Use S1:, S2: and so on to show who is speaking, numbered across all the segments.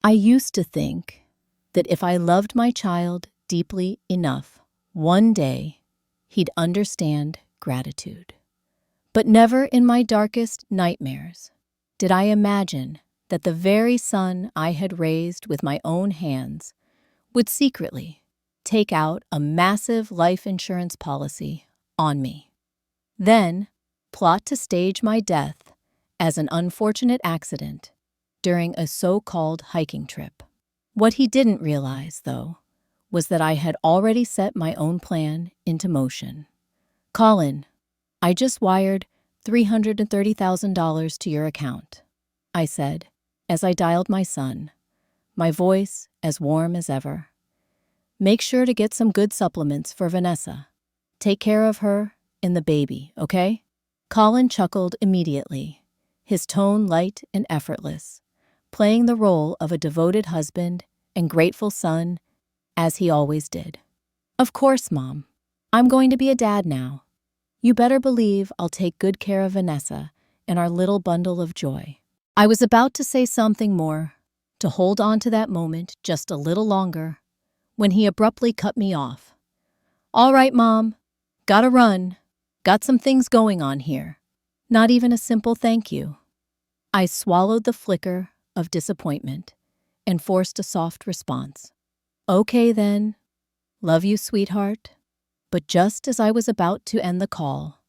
S1: I used to think that if I loved my child deeply enough, one day he'd understand gratitude. But never in my darkest nightmares did I imagine that the very son I had raised with my own hands would secretly take out a massive life insurance policy on me. Then plot to stage my death as an unfortunate accident during a so-called hiking trip. What he didn't realize, though, was that I had already set my own plan into motion. "Colin, I just wired $330,000 to your account," I said as I dialed my son, my voice as warm as ever. "Make sure to get some good supplements for Vanessa. Take care of her and the baby, okay?" Colin chuckled immediately, his tone light and effortless, playing the role of a devoted husband and grateful son, as he always did. "Of course, Mom. I'm going to be a dad now. You better believe I'll take good care of Vanessa and our little bundle of joy." I was about to say something more, to hold on to that moment just a little longer, when he abruptly cut me off. "All right, Mom. Gotta run. Got some things going on here." Not even a simple thank you. I swallowed the flicker of disappointment and forced a soft response. "Okay then. Love you, sweetheart." But just as I was about to end the call,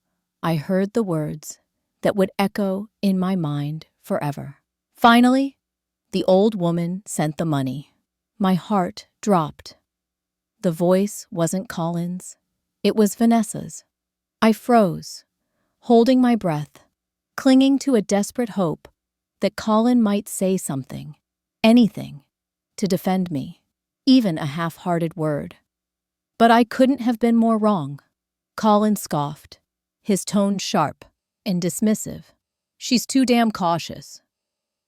S1: I heard the words that would echo in my mind forever. Finally, the old woman sent the money. My heart dropped. The voice wasn't Colin's. It was Vanessa's. I froze, holding my breath, clinging to a desperate hope that Colin might say something, anything, to defend me, even a half-hearted word. But I couldn't have been more wrong. Colin scoffed, his tone sharp and dismissive. "She's too damn cautious.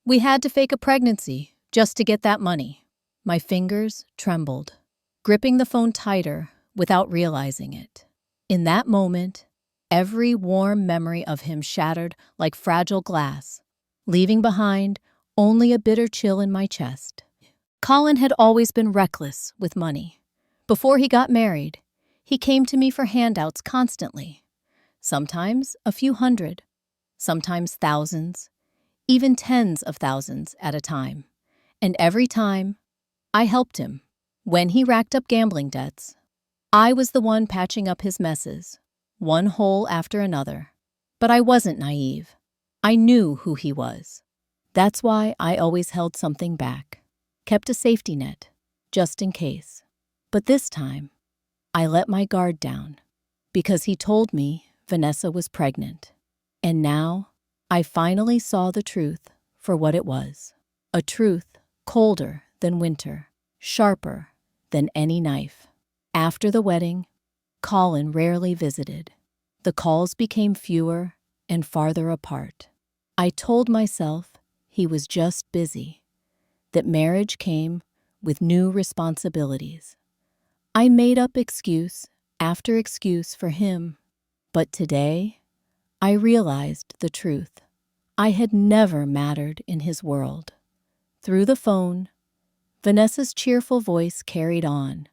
S1: We had to fake a pregnancy just to get that money." My fingers trembled, gripping the phone tighter without realizing it. In that moment, every warm memory of him shattered like fragile glass, leaving behind only a bitter chill in my chest. Colin had always been reckless with money. Before he got married, he came to me for handouts constantly. Sometimes a few hundred, sometimes thousands, even tens of thousands at a time. And every time, I helped him. When he racked up gambling debts, I was the one patching up his messes, one hole after another. But I wasn't naive. I knew who he was. That's why I always held something back, kept a safety net, just in case. But this time, I let my guard down, because he told me Vanessa was pregnant. And now, I finally saw the truth for what it was. A truth colder than winter, sharper than any knife. After the wedding, Colin rarely visited. The calls became fewer and farther apart. I told myself he was just busy, that marriage came with new responsibilities. I made up excuse after excuse for him. But today, I realized the truth. I had never mattered in his world. Through the phone, Vanessa's cheerful voice carried on,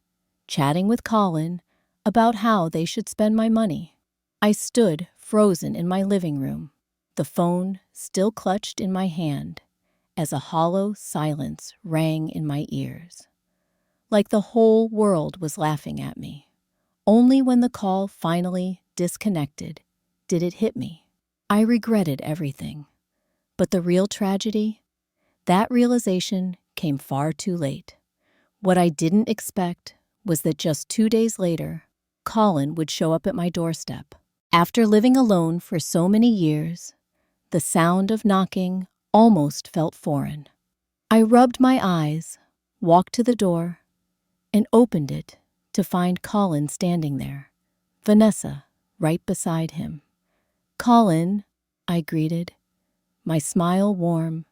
S1: chatting with Colin about how they should spend my money. I stood frozen in my living room, the phone still clutched in my hand, as a hollow silence rang in my ears. Like the whole world was laughing at me. Only when the call finally disconnected did it hit me. I regretted everything. But the real tragedy? That realization came far too late. What I didn't expect was that just 2 days later, Colin would show up at my doorstep. After living alone for so many years, the sound of knocking almost felt foreign. I rubbed my eyes, walked to the door, and opened it to find Colin standing there, Vanessa right beside him. "Colin," I greeted, my smile warm,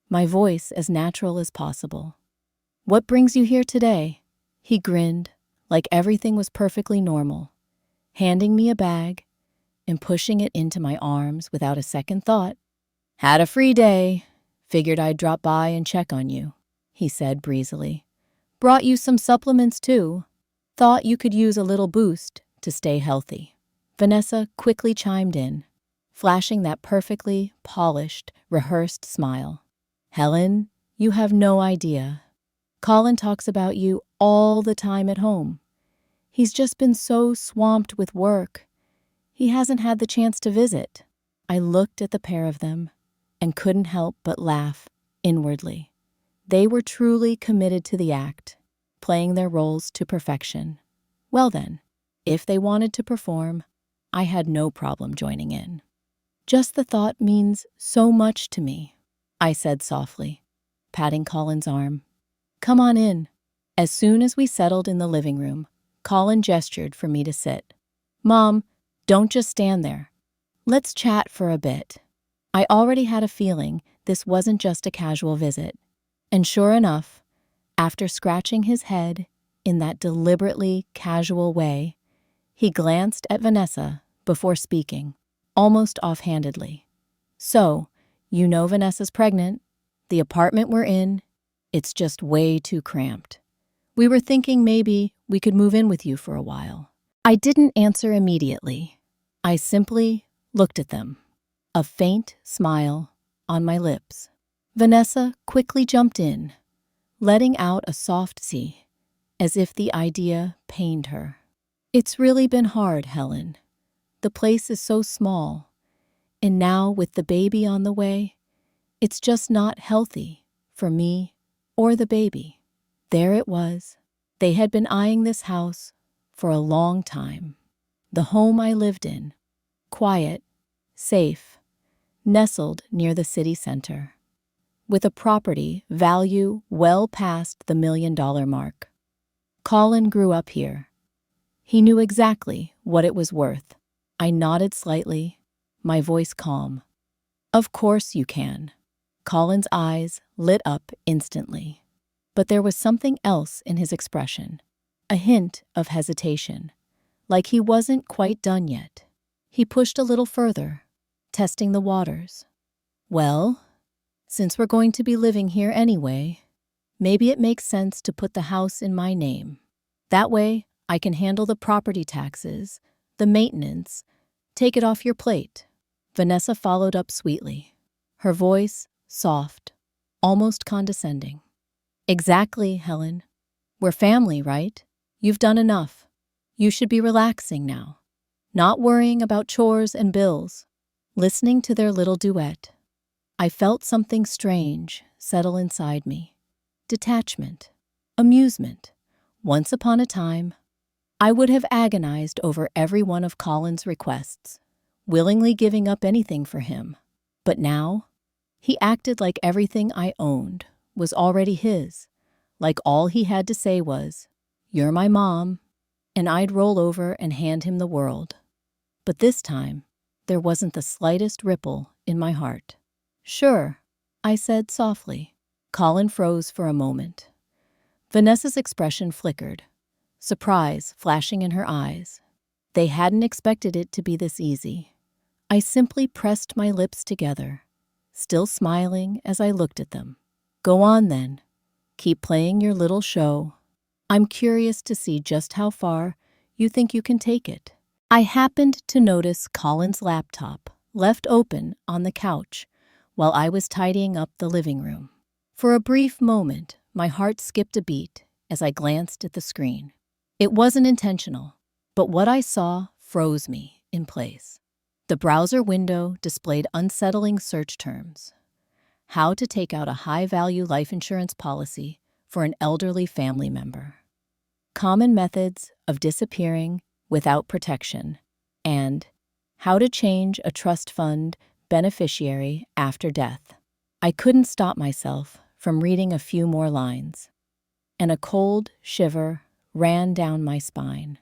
S1: my voice as natural as possible. "What brings you here today?" He grinned, like everything was perfectly normal, handing me a bag and pushing it into my arms without a second thought. "Had a free day. Figured I'd drop by and check on you." he said breezily. Brought you some supplements too. Thought you could use a little boost to stay healthy. Vanessa quickly chimed in, flashing that perfectly polished, rehearsed smile. Helen, you have no idea. Colin talks about you all the time at home. He's just been so swamped with work. He hasn't had the chance to visit. I looked at the pair of them and couldn't help but laugh inwardly. They were truly committed to the act, playing their roles to perfection. Well then, if they wanted to perform, I had no problem joining in. Just the thought means so much to me, I said softly, patting Colin's arm. Come on in. As soon as we settled in the living room, Colin gestured for me to sit. Mom, don't just stand there. Let's chat for a bit. I already had a feeling this wasn't just a casual visit. And sure enough, after scratching his head in that deliberately casual way, he glanced at Vanessa before speaking, almost offhandedly. So, you know Vanessa's pregnant. The apartment we're in, it's just way too cramped. We were thinking maybe we could move in with you for a while. I didn't answer immediately. I simply looked at them, a faint smile on my lips. Vanessa quickly jumped in, letting out a soft sigh, as if the idea pained her. It's really been hard, Helen. The place is so small, and now with the baby on the way, it's just not healthy for me or the baby. There it was. They had been eyeing this house for a long time. The home I lived in, quiet, safe, nestled near the city center, with a property value well past the $1 million mark. Colin grew up here. He knew exactly what it was worth. I nodded slightly, my voice calm. Of course you can. Colin's eyes lit up instantly. But there was something else in his expression, a hint of hesitation, like he wasn't quite done yet. He pushed a little further, testing the waters. Well, since we're going to be living here anyway, maybe it makes sense to put the house in my name. That way, I can handle the property taxes, the maintenance, take it off your plate. Vanessa followed up sweetly, her voice soft, almost condescending. Exactly, Helen. We're family, right? You've done enough. You should be relaxing now, not worrying about chores and bills. Listening to their little duet, I felt something strange settle inside me. Detachment, amusement. Once upon a time, I would have agonized over every one of Colin's requests, willingly giving up anything for him. But now, he acted like everything I owned was already his, like all he had to say was, "You're my mom," and I'd roll over and hand him the world. But this time, there wasn't the slightest ripple in my heart. Sure, I said softly. Colin froze for a moment. Vanessa's expression flickered, surprise flashing in her eyes. They hadn't expected it to be this easy. I simply pressed my lips together, still smiling as I looked at them. Go on then. Keep playing your little show. I'm curious to see just how far you think you can take it. I happened to notice Colin's laptop left open on the couch while I was tidying up the living room. For a brief moment, my heart skipped a beat as I glanced at the screen. It wasn't intentional, but what I saw froze me in place. The browser window displayed unsettling search terms. How to take out a high-value life insurance policy for an elderly family member. Common methods of disappearing without protection, and how to change a trust fund beneficiary after death. I couldn't stop myself from reading a few more lines, and a cold shiver ran down my spine.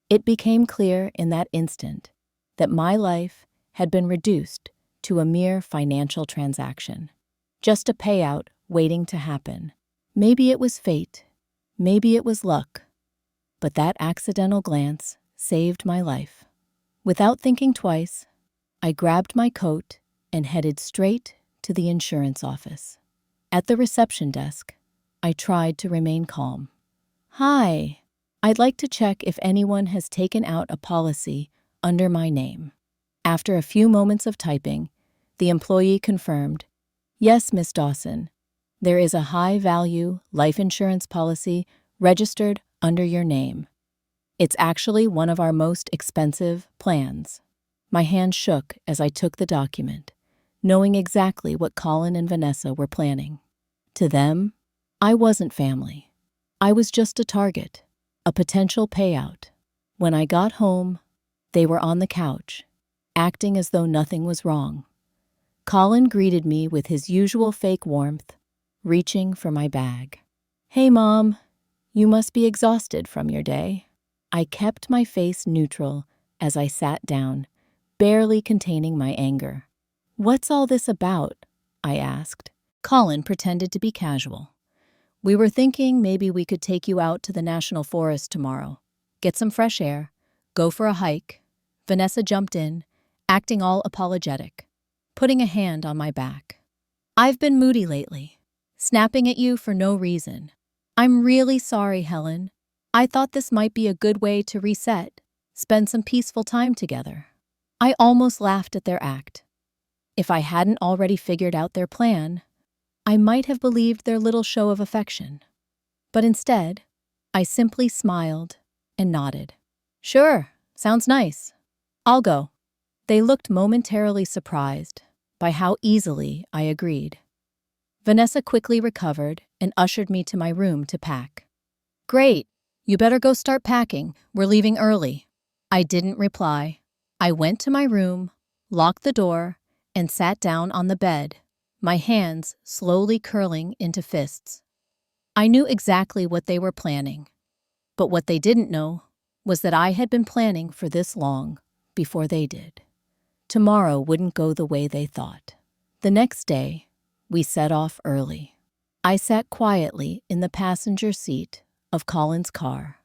S1: It became clear in that instant that my life had been reduced to a mere financial transaction, just a payout waiting to happen. Maybe it was fate, maybe it was luck, but that accidental glance saved my life. Without thinking twice, I grabbed my coat and headed straight to the insurance office. At the reception desk, I tried to remain calm. Hi, I'd like to check if anyone has taken out a policy under my name. After a few moments of typing, the employee confirmed, Yes, Miss Dawson. There is a high-value life insurance policy registered under your name. It's actually one of our most expensive plans. My hand shook as I took the document, knowing exactly what Colin and Vanessa were planning. To them, I wasn't family. I was just a target, a potential payout. When I got home, they were on the couch, acting as though nothing was wrong. Colin greeted me with his usual fake warmth, reaching for my bag. Hey, Mom, you must be exhausted from your day. I kept my face neutral as I sat down, barely containing my anger. What's all this about? I asked. Colin pretended to be casual. We were thinking maybe we could take you out to the National Forest tomorrow. Get some fresh air, go for a hike. Vanessa jumped in, acting all apologetic, putting a hand on my back. I've been moody lately, snapping at you for no reason. I'm really sorry, Helen. I thought this might be a good way to reset, spend some peaceful time together. I almost laughed at their act. If I hadn't already figured out their plan, I might have believed their little show of affection. But instead, I simply smiled and nodded. Sure, sounds nice. I'll go. They looked momentarily surprised by how easily I agreed. Vanessa quickly recovered and ushered me to my room to pack. Great, you better go start packing. We're leaving early. I didn't reply. I went to my room, locked the door, and sat down on the bed, my hands slowly curling into fists. I knew exactly what they were planning, but what they didn't know was that I had been planning for this long before they did. Tomorrow wouldn't go the way they thought. The next day, we set off early. I sat quietly in the passenger seat of Colin's car,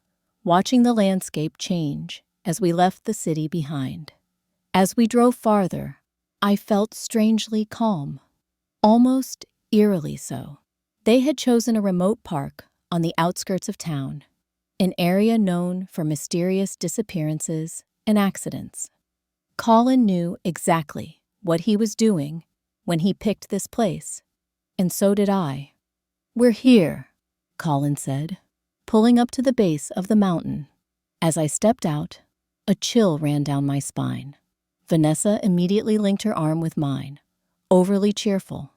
S1: watching the landscape change as we left the city behind. As we drove farther, I felt strangely calm, almost eerily so. They had chosen a remote park on the outskirts of town, an area known for mysterious disappearances and accidents. Colin knew exactly what he was doing when he picked this place, and so did I. We're here, Colin said, pulling up to the base of the mountain. As I stepped out, a chill ran down my spine. Vanessa immediately linked her arm with mine, overly cheerful.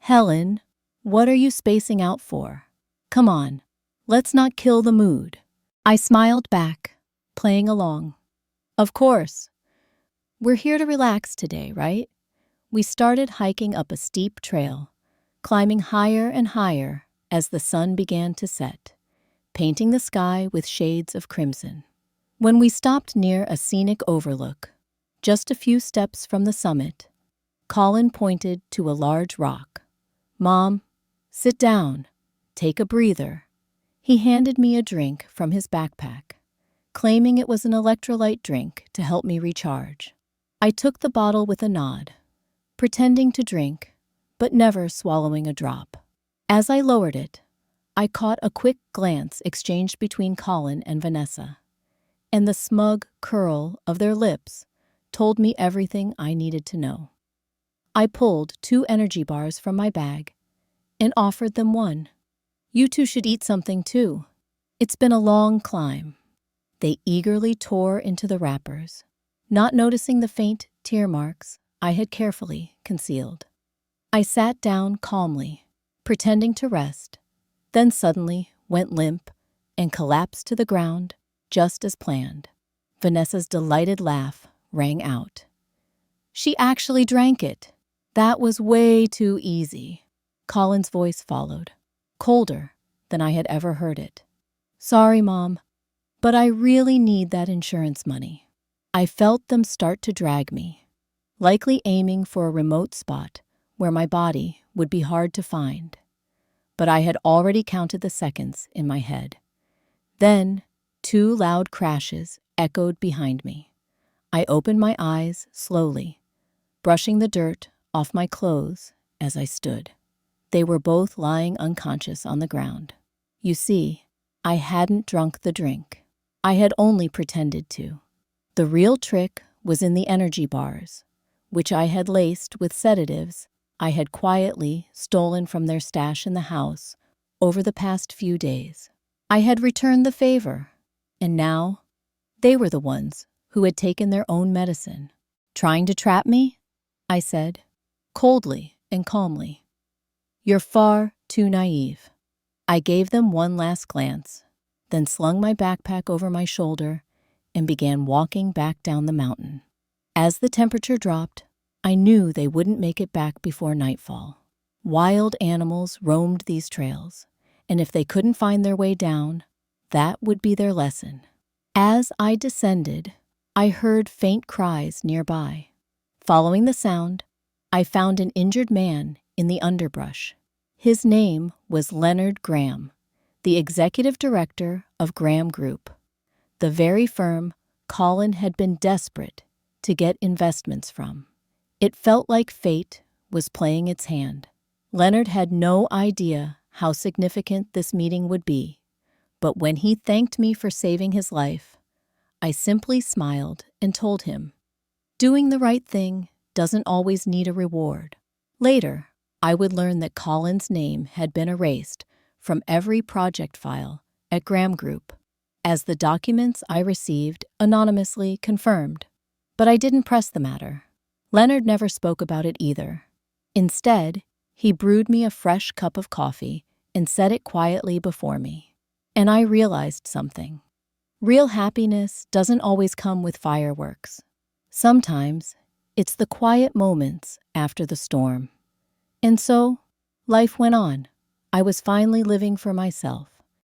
S1: Helen, what are you spacing out for? Come on, let's not kill the mood. I smiled back, playing along. Of course. We're here to relax today, right? We started hiking up a steep trail, climbing higher and higher as the sun began to set, painting the sky with shades of crimson. When we stopped near a scenic overlook, just a few steps from the summit, Colin pointed to a large rock. Mom, sit down. Take a breather. He handed me a drink from his backpack, claiming it was an electrolyte drink to help me recharge. I took the bottle with a nod, pretending to drink, but never swallowing a drop. As I lowered it, I caught a quick glance exchanged between Colin and Vanessa, and the smug curl of their lips told me everything I needed to know. I pulled 2 energy bars from my bag and offered them one. You two should eat something too. It's been a long climb. They eagerly tore into the wrappers, not noticing the faint tear marks I had carefully concealed. I sat down calmly, pretending to rest, then suddenly went limp and collapsed to the ground just as planned. Vanessa's delighted laugh rang out. She actually drank it. That was way too easy. Colin's voice followed, colder than I had ever heard it. Sorry, Mom, but I really need that insurance money. I felt them start to drag me, likely aiming for a remote spot where my body would be hard to find. But I had already counted the seconds in my head. Then, 2 loud crashes echoed behind me. I opened my eyes slowly, brushing the dirt off my clothes as I stood. They were both lying unconscious on the ground. You see, I hadn't drunk the drink. I had only pretended to. The real trick was in the energy bars, which I had laced with sedatives I had quietly stolen from their stash in the house over the past few days. I had returned the favor, and now they were the ones who had taken their own medicine. Trying to trap me? I said, coldly and calmly. You're far too naive. I gave them one last glance, then slung my backpack over my shoulder and began walking back down the mountain. As the temperature dropped, I knew they wouldn't make it back before nightfall. Wild animals roamed these trails, and if they couldn't find their way down, that would be their lesson. As I descended, I heard faint cries nearby. Following the sound, I found an injured man in the underbrush. His name was Leonard Graham, the executive director of Graham Group, the very firm Colin had been desperate to get investments from. It felt like fate was playing its hand. Leonard had no idea how significant this meeting would be, but when he thanked me for saving his life, I simply smiled and told him, doing the right thing doesn't always need a reward. Later, I would learn that Colin's name had been erased from every project file at Graham Group, as the documents I received anonymously confirmed. But I didn't press the matter. Leonard never spoke about it either. Instead, he brewed me a fresh cup of coffee and set it quietly before me. And I realized something. Real happiness doesn't always come with fireworks. Sometimes, it's the quiet moments after the storm. And so, life went on. I was finally living for myself,